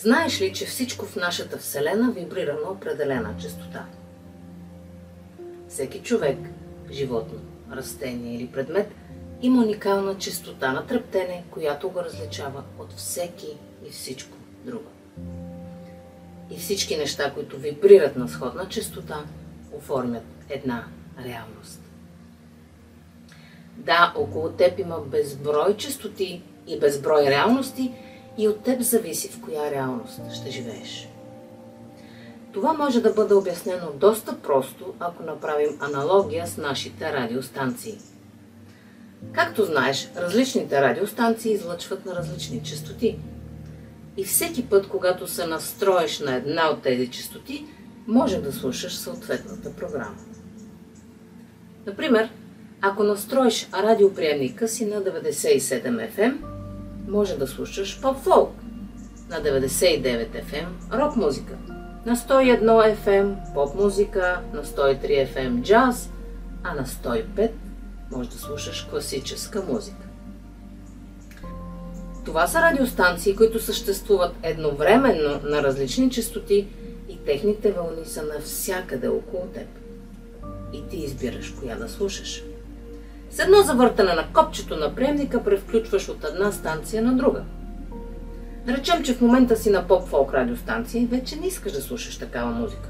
Знаеш ли, че всичко в нашата Вселена вибрира на определена честота? Всеки човек, животно, растение или предмет има уникална честота на трептене, която го различава от всеки и всичко друго. И всички неща, които вибрират на сходна честота, оформят една реалност. Да, около теб има безброй честоти и безброй реалности и от теб зависи в коя реалност ще живееш. Това може да бъде обяснено доста просто, ако направим аналогия с нашите радиостанции. Както знаеш, различните радиостанции излъчват на различни честоти. И всеки път, когато се настроиш на една от тези честоти, може да слушаш съответната програма. Например, ако настроиш радиоприемника си на 97 FM, може да слушаш поп-фолк, на 99 FM рок музика, на 101 FM поп музика, на 103 FM джаз, а на 105 може да слушаш класическа музика. Това са радиостанции, които съществуват едновременно на различни честоти и техните вълни са навсякъде около теб. И ти избираш коя да слушаш. С едно завъртане на копчето на приемника превключваш от една станция на друга. Да речем, че в момента си на поп-фолк радиостанция и вече не искаш да слушаш такава музика.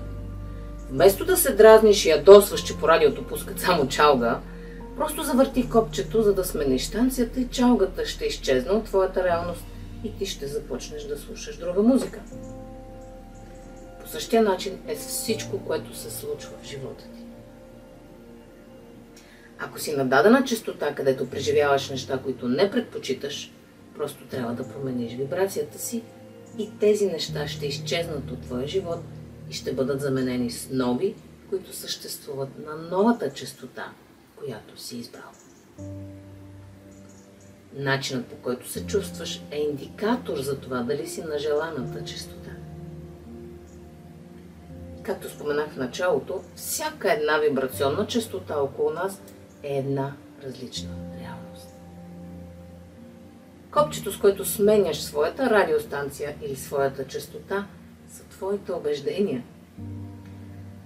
Вместо да се дразниш и ядосваш, че по радиото пускат само чалга, просто завърти копчето, за да смениш станцията и чалгата ще изчезне от твоята реалност и ти ще започнеш да слушаш друга музика. По същия начин е с всичко, което се случва в живота ти. Ако си на дадена честота, където преживяваш неща, които не предпочиташ, просто трябва да промениш вибрацията си и тези неща ще изчезнат от твоя живот и ще бъдат заменени с нови, които съществуват на новата честота, която си избрал. Начинът, по който се чувстваш, е индикатор за това дали си на желаната честота. Както споменах в началото, всяка една вибрационна честота около нас е една различна реалност. Копчето, с което сменяш своята радиостанция или своята честота, са твоите убеждения.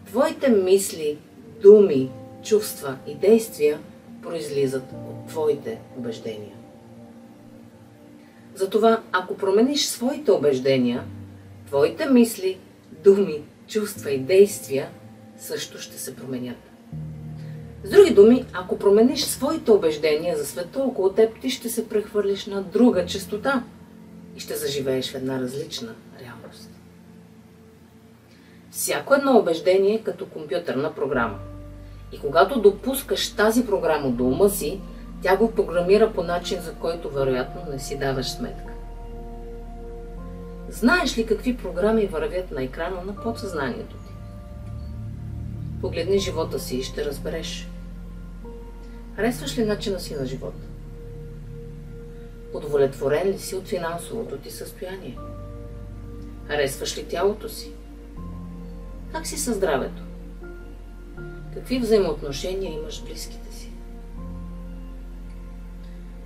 Твоите мисли, думи, чувства и действия произлизат от твоите убеждения. Затова, ако промениш своите убеждения, твоите мисли, думи, чувства и действия също ще се променят. С други думи, ако промениш своите убеждения за света около теб, ти ще се прехвърлиш на друга честота и ще заживееш в една различна реалност. Всяко едно убеждение е като компютърна програма. И когато допускаш тази програма до ума си, тя го програмира по начин, за който вероятно не си даваш сметка. Знаеш ли какви програми вървят на екрана на подсъзнанието ти? Погледни живота си и ще разбереш. Харесваш ли начина си на живота? Удовлетворен ли си от финансовото ти състояние? Харесваш ли тялото си? Как си със здравето? Какви взаимоотношения имаш с близките си?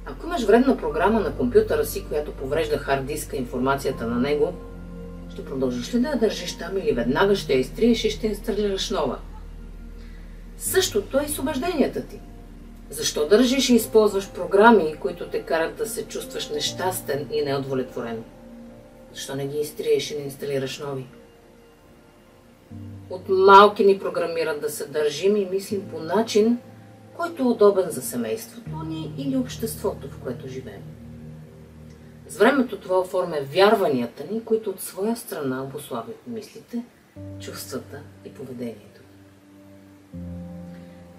Ако имаш вредна програма на компютъра си, която поврежда хард диска и информацията на него, ще продължиш ли да я държиш там или веднага ще я изтриеш и ще инсталираш нова? Същото е и с убежденията ти. Защо държиш и използваш програми, които те карат да се чувстваш нещастен и неудовлетворен? Защо не ги изтриеш и не инсталираш нови? От малки ни програмират да се държим и мислим по начин, който е удобен за семейството ни или обществото, в което живеем. С времето това оформя вярванията ни, които от своя страна обуславят мислите, чувствата и поведението.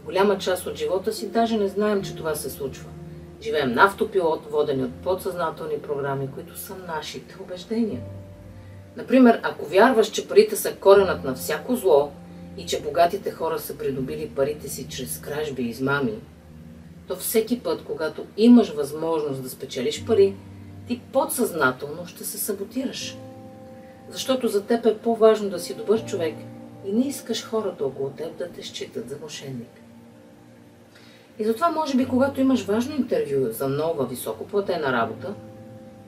В голяма част от живота си даже не знаем, че това се случва. Живеем на автопилот, водени от подсъзнателни програми, които са нашите убеждения. Например, ако вярваш, че парите са коренът на всяко зло и че богатите хора са придобили парите си чрез кражби и измами, то всеки път, когато имаш възможност да спечелиш пари, ти подсъзнателно ще се саботираш. Защото за теб е по-важно да си добър човек и не искаш хората около теб да те считат за мошенник. И затова, може би, когато имаш важно интервю за нова, високо платена работа,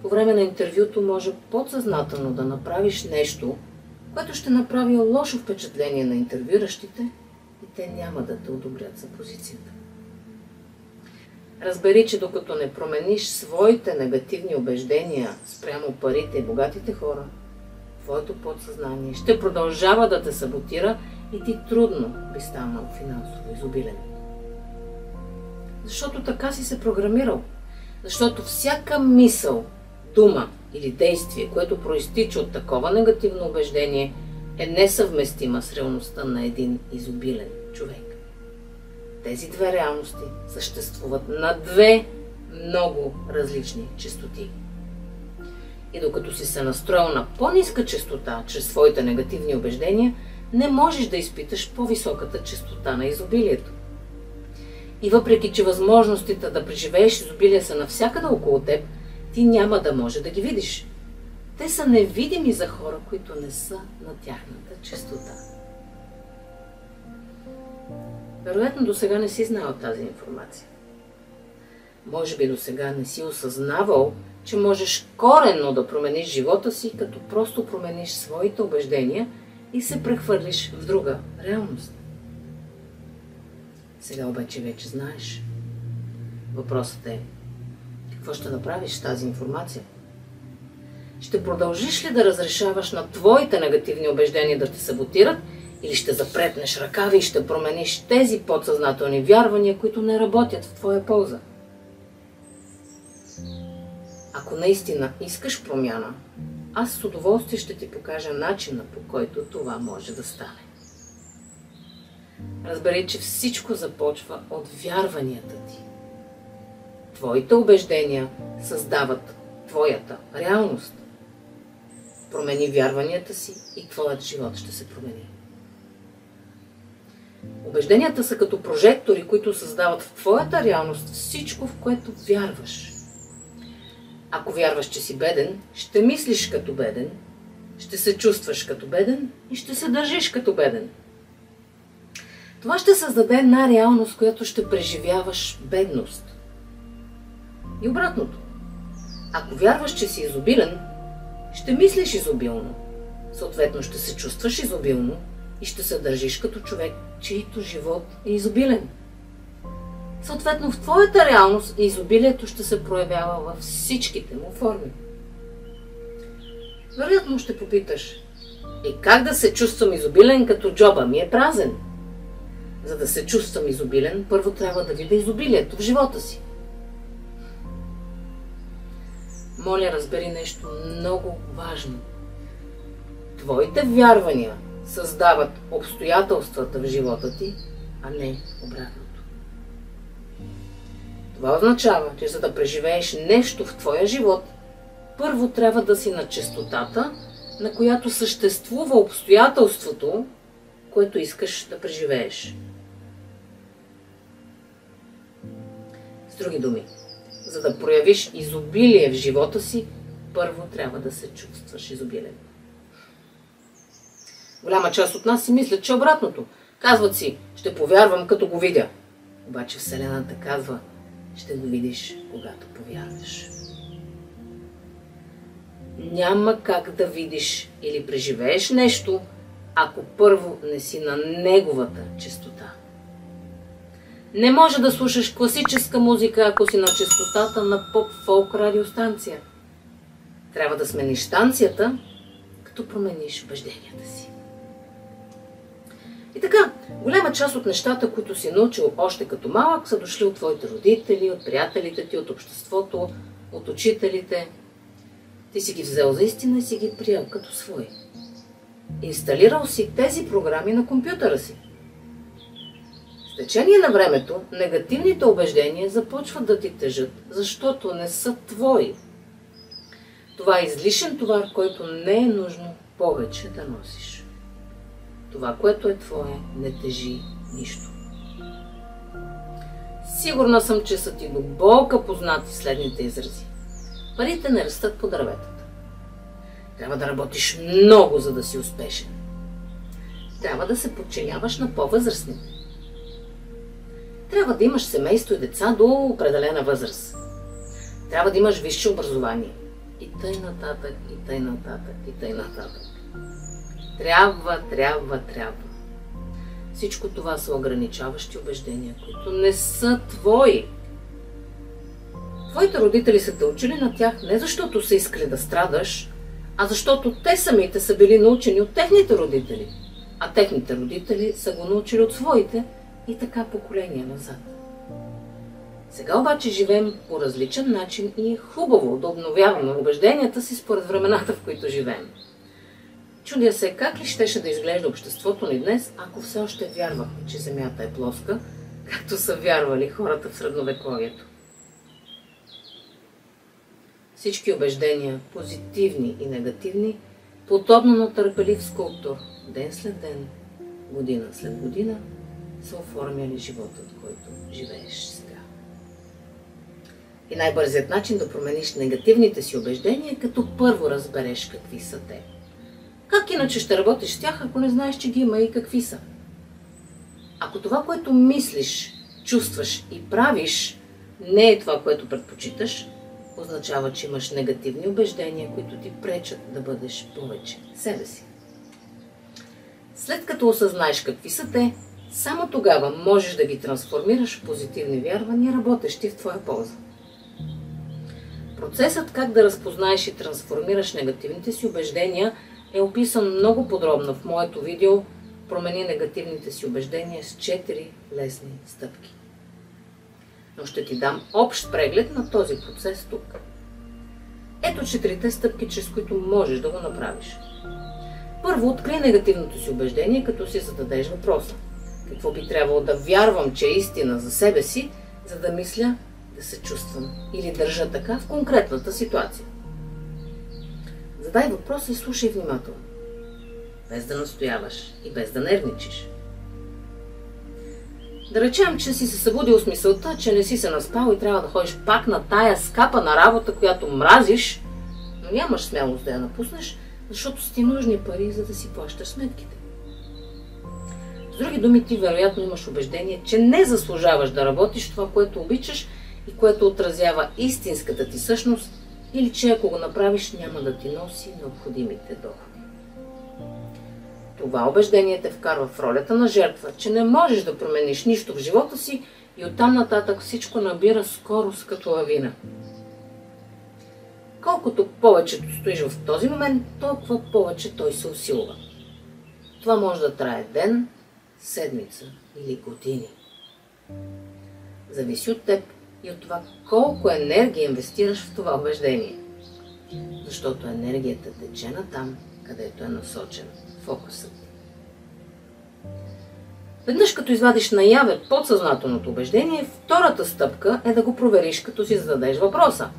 По време на интервюто може подсъзнателно да направиш нещо, което ще направи лошо впечатление на интервюиращите и те няма да те одобрят за позицията. Разбери, че докато не промениш своите негативни убеждения спрямо парите и богатите хора, твоето подсъзнание ще продължава да те саботира и ти трудно би станал финансово изобилен. Защото така си се програмирал. Защото всяка мисъл, дума или действие, което проистича от такова негативно убеждение, е несъвместима с реалността на един изобилен човек. Тези две реалности съществуват на две много различни честоти. И докато си се настроил на по-ниска честота чрез своите негативни убеждения, не можеш да изпиташ по-високата честота на изобилието. И въпреки, че възможностите да преживееш изобилие са навсякъде около теб, ти няма да може да ги видиш. Те са невидими за хора, които не са на тяхната честота. Вероятно до сега не си знаел тази информация. Може би до сега не си осъзнавал, че можеш коренно да промениш живота си, като просто промениш своите убеждения и се прехвърлиш в друга реалност. Сега обаче вече знаеш. Въпросът е, какво ще направиш с тази информация? Ще продължиш ли да разрешаваш на твоите негативни убеждения да те саботират или ще запретнеш ръкави и ще промениш тези подсъзнателни вярвания, които не работят в твоя полза? Ако наистина искаш промяна, аз с удоволствие ще ти покажа начина, по който това може да стане. Разбери, че всичко започва от вярванията ти. Твоите убеждения създават твоята реалност. Промени вярванията си и твоят живот ще се промени. Убежденията са като прожектори, които създават в твоята реалност всичко, в което вярваш. Ако вярваш, че си беден, ще мислиш като беден, ще се чувстваш като беден и ще се държиш като беден. Това ще създаде една реалност, която ще преживяваш бедност. И обратното. Ако вярваш, че си изобилен, ще мислиш изобилно. Съответно ще се чувстваш изобилно и ще се държиш като човек, чийто живот е изобилен. Съответно в твоята реалност изобилието ще се проявява във всичките му форми. Вероятно ще попиташ, как да се чувствам изобилен, като джоба ми е празен? За да се чувствам изобилен, първо трябва да видя изобилието в живота си. Моля, разбери нещо много важно. Твоите вярвания създават обстоятелствата в живота ти, а не обратното. Това означава, че за да преживееш нещо в твоя живот, първо трябва да си на честотата, на която съществува обстоятелството, което искаш да преживееш. С други думи, за да проявиш изобилие в живота си, първо трябва да се чувстваш изобилен. Голяма част от нас си мислят, че обратното. Казват си, ще повярвам като го видя. Обаче Вселената казва, ще го видиш, когато повярваш. Няма как да видиш или преживееш нещо, ако първо не си на неговата честота. Не може да слушаш класическа музика, ако си на честотата на поп-фолк радиостанция. Трябва да смениш станцията, като промениш убежденията си. И така, голяма част от нещата, които си научил още като малък, са дошли от твоите родители, от приятелите ти, от обществото, от учителите. Ти си ги взел за истина и си ги приел като свои. Инсталирал си тези програми на компютъра си. С течение на времето, негативните убеждения започват да ти тежат, защото не са твои. Това е излишен товар, който не е нужно повече да носиш. Това, което е твое, не тежи нищо. Сигурна съм, че са ти до болка познати следните изрази. Парите не растат по дърветата. Трябва да работиш много, за да си успешен. Трябва да се подчиняваш на по-възрастните. Трябва да имаш семейство и деца до определена възраст. Трябва да имаш висше образование. и тъй нататък, и тъй нататък, и тъй нататък. Трябва. Всичко това са ограничаващи убеждения, които не са твои. Твоите родители са те учили на тях не защото са искали да страдаш, а защото те самите са били научени от техните родители, а техните родители са го научили от своите и така поколения назад. Сега обаче живеем по различен начин и е хубаво да обновяваме убежденията си според времената, в които живеем. Чудя се как ли щеше да изглежда обществото ни днес, ако все още вярвахме, че Земята е плоска, както са вярвали хората в средновековието. Всички убеждения, позитивни и негативни, подобно на търпелив скулптор, ден след ден, година след година, са оформяли животът, който живееш сега. И най-бързият начин да промениш негативните си убеждения, като първо разбереш какви са те. Как иначе ще работиш с тях, ако не знаеш, че ги има и какви са? Ако това, което мислиш, чувстваш и правиш, не е това, което предпочиташ, означава, че имаш негативни убеждения, които ти пречат да бъдеш повече себе си. След като осъзнаеш какви са те, само тогава можеш да ги трансформираш в позитивни вярвания, работещи в твоя полза. Процесът как да разпознаеш и трансформираш негативните си убеждения е описан много подробно в моето видео "Промени негативните си убеждения с 4 лесни стъпки". Но ще ти дам общ преглед на този процес тук. Ето 4 стъпки, чрез които можеш да го направиш. Първо, открий негативното си убеждение, като си зададеш въпроса: какво би трябвало да вярвам, че е истина за себе си, за да мисля, да се чувствам или държа така в конкретната ситуация? Задай въпроса и слушай внимателно, без да настояваш и без да нервничиш. Да речем, че си се събудил с мисълта, че не си се наспал и трябва да ходиш пак на тая скапана работа, която мразиш, но нямаш смелост да я напуснеш, защото са ти нужни пари, за да си плащаш сметките. С други думи, ти вероятно имаш убеждение, че не заслужаваш да работиш това, което обичаш и което отразява истинската ти същност, или че ако го направиш, няма да ти носи необходимите доходи. Това убеждение те вкарва в ролята на жертва, че не можеш да промениш нищо в живота си и оттам нататък всичко набира скорост като лавина. Колкото повечето стоиш в този момент, толкова повече той се усилва. Това може да трае ден, седмица или години. Зависи от теб и от това колко енергия инвестираш в това убеждение. Защото енергията тече натам, където е насочен фокусът ти. Веднъж като извадиш наяве подсъзнателното убеждение, втората стъпка е да го провериш, като си зададеш въпроса: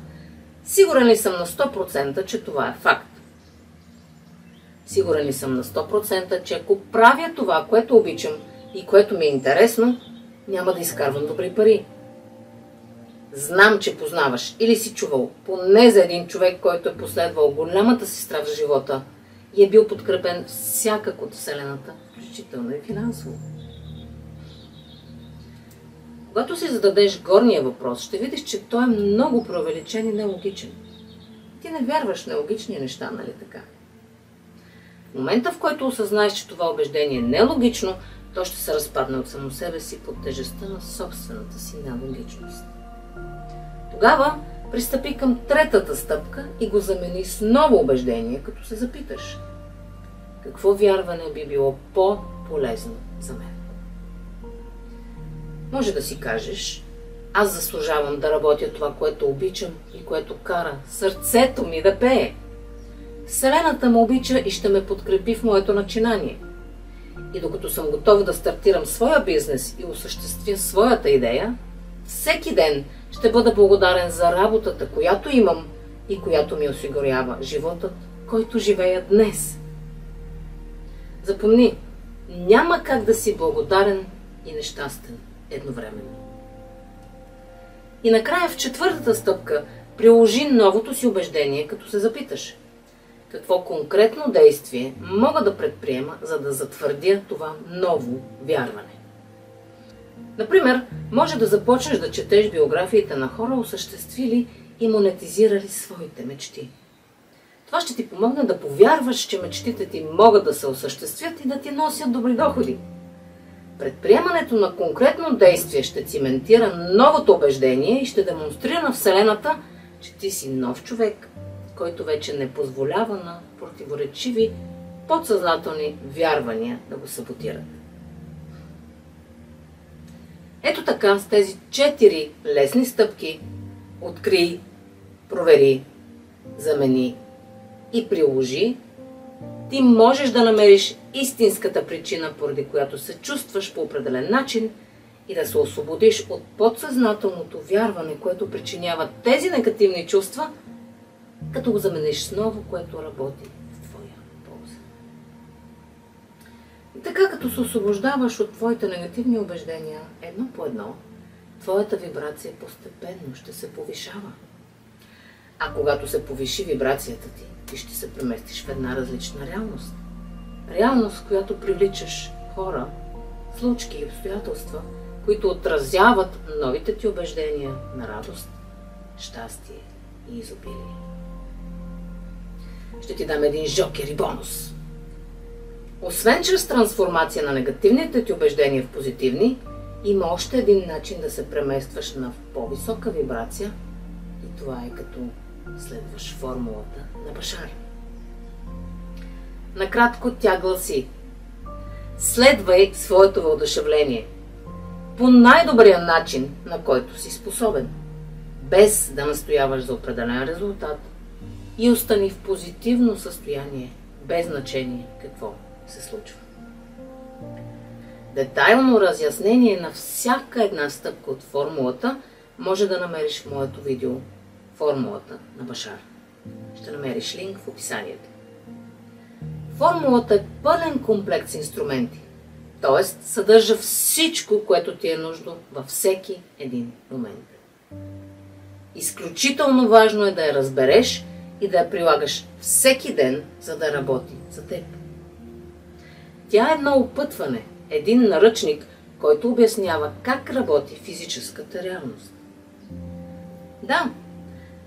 сигурен ли съм на 100%, че това е факт? Сигурен ли съм на 100%, че ако правя това, което обичам и което ми е интересно, няма да изкарвам добри пари? Знам, че познаваш или си чувал поне за един човек, който е последвал голямата си страх в живота и е бил подкрепен всякак от Вселената, включително и финансово. Когато си зададеш горния въпрос, ще видиш, че той е много преувеличен и нелогичен. Ти не вярваш в нелогични неща, нали така? В момента, в който осъзнаеш, че това убеждение е нелогично, то ще се разпадне от само себе си под тежестта на собствената си нелогичност. Тогава пристъпи към третата стъпка и го замени с ново убеждение, като се запиташ: какво вярване би било по-полезно за мен? Може да си кажеш: аз заслужавам да работя това, което обичам и което кара сърцето ми да пее. Вселената ме обича и ще ме подкрепи в моето начинание. И докато съм готов да стартирам своя бизнес и осъществя своята идея, всеки ден ще бъда благодарен за работата, която имам и която ми осигурява животът, който живея днес. Запомни, няма как да си благодарен и нещастен едновременно. И накрая в четвъртата стъпка приложи новото си убеждение, като се запиташ: какво конкретно действие мога да предприема, за да затвърдя това ново вярване? Например, може да започнеш да четеш биографиите на хора, осъществили и монетизирали своите мечти. Това ще ти помогне да повярваш, че мечтите ти могат да се осъществят и да ти носят добри доходи. Предприемането на конкретно действие ще циментира новото убеждение и ще демонстрира на Вселената, че ти си нов човек, който вече не позволява на противоречиви, подсъзнателни вярвания да го саботират. Ето така, с тези 4 лесни стъпки открий, провери, замени и приложи, ти можеш да намериш истинската причина, поради която се чувстваш по определен начин и да се освободиш от подсъзнателното вярване, което причинява тези негативни чувства, като го замениш с ново, което работи в твоя полза. И така, като се освобождаваш от твоите негативни убеждения едно по едно, твоята вибрация постепенно ще се повишава. А когато се повиши вибрацията ти, ти ще се преместиш в една различна реалност. Реалност, в която привличаш хора, случки и обстоятелства, които отразяват новите ти убеждения на радост, щастие и изобилие. Ще ти дам един жокер и бонус. Освен чрез трансформация на негативните ти убеждения в позитивни, има още един начин да се преместваш на по-висока вибрация и това е като следваш формулата на Башар. Накратко тя гласи: следвай своето въодушевление по най-добрия начин, на който си способен, без да настояваш за определен резултат и остани в позитивно състояние, без значение какво се случва. Детайлно разяснение на всяка една стъпка от формулата може да намериш в моето видео "Формулата на Башар". Ще намериш линк в описанието. Формулата е пълен комплект с инструменти, т.е. съдържа всичко, което ти е нужно във всеки един момент. Изключително важно е да я разбереш и да я прилагаш всеки ден, за да работи за теб. Тя е едно опътване, един наръчник, който обяснява как работи физическата реалност. Да,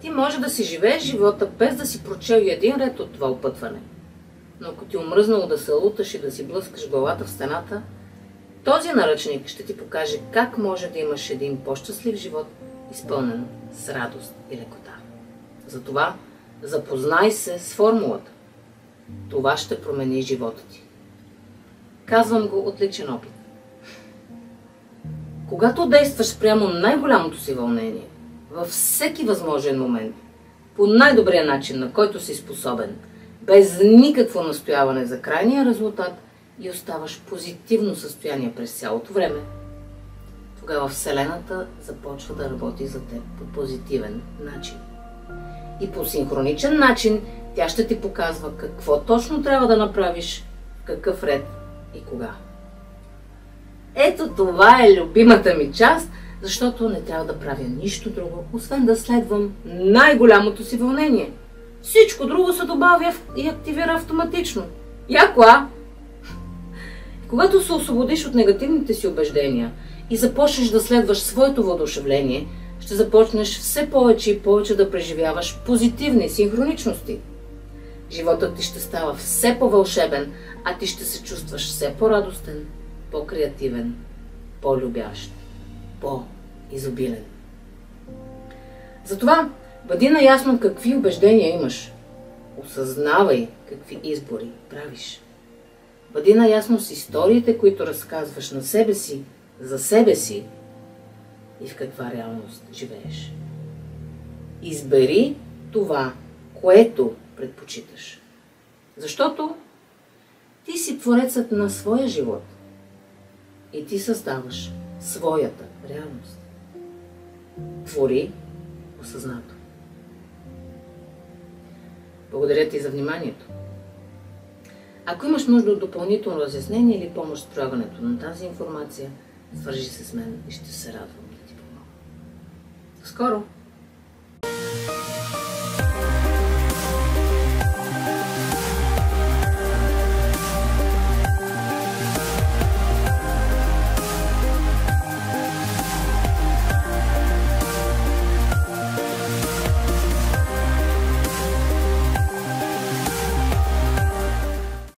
ти може да си живееш живота без да си прочел и един ред от това опътване. Но ако ти омръзнало да се луташ и да си блъскаш главата в стената, този наръчник ще ти покаже как може да имаш един по-щастлив живот, изпълнен с радост и лекота. Затова запознай се с формулата. Това ще промени живота ти. Казвам го от личен опит. Когато действаш спрямо най-голямото си вълнение, във всеки възможен момент, по най-добрия начин, на който си способен, без никакво настояване за крайния резултат и оставаш в позитивно състояние през цялото време, тогава Вселената започва да работи за теб по позитивен начин. И по синхроничен начин тя ще ти показва какво точно трябва да направиш, в какъв ред и кога. Ето това е любимата ми част, защото не трябва да правя нищо друго, освен да следвам най-голямото си вълнение. Всичко друго се добавя и активира автоматично. Яко, а? Когато се освободиш от негативните си убеждения и започнеш да следваш своето въодушевление, ще започнеш все повече и повече да преживяваш позитивни синхроничности. Животът ти ще става все по-вълшебен, а ти ще се чувстваш все по-радостен, по-креативен, по-любящ, по-изобилен. Затова бъди наясно какви убеждения имаш. Осъзнавай какви избори правиш. Бъди наясно с историите, които разказваш на себе си, за себе си и в каква реалност живееш. Избери това, което предпочиташ. Защото ти си творецът на своя живот и ти създаваш своята реалност. Твори осъзнато. Благодаря ти за вниманието. Ако имаш нужда от допълнително разяснение или помощ с прояването на тази информация, свържи се с мен и ще се радвам да ти помогна. Скоро!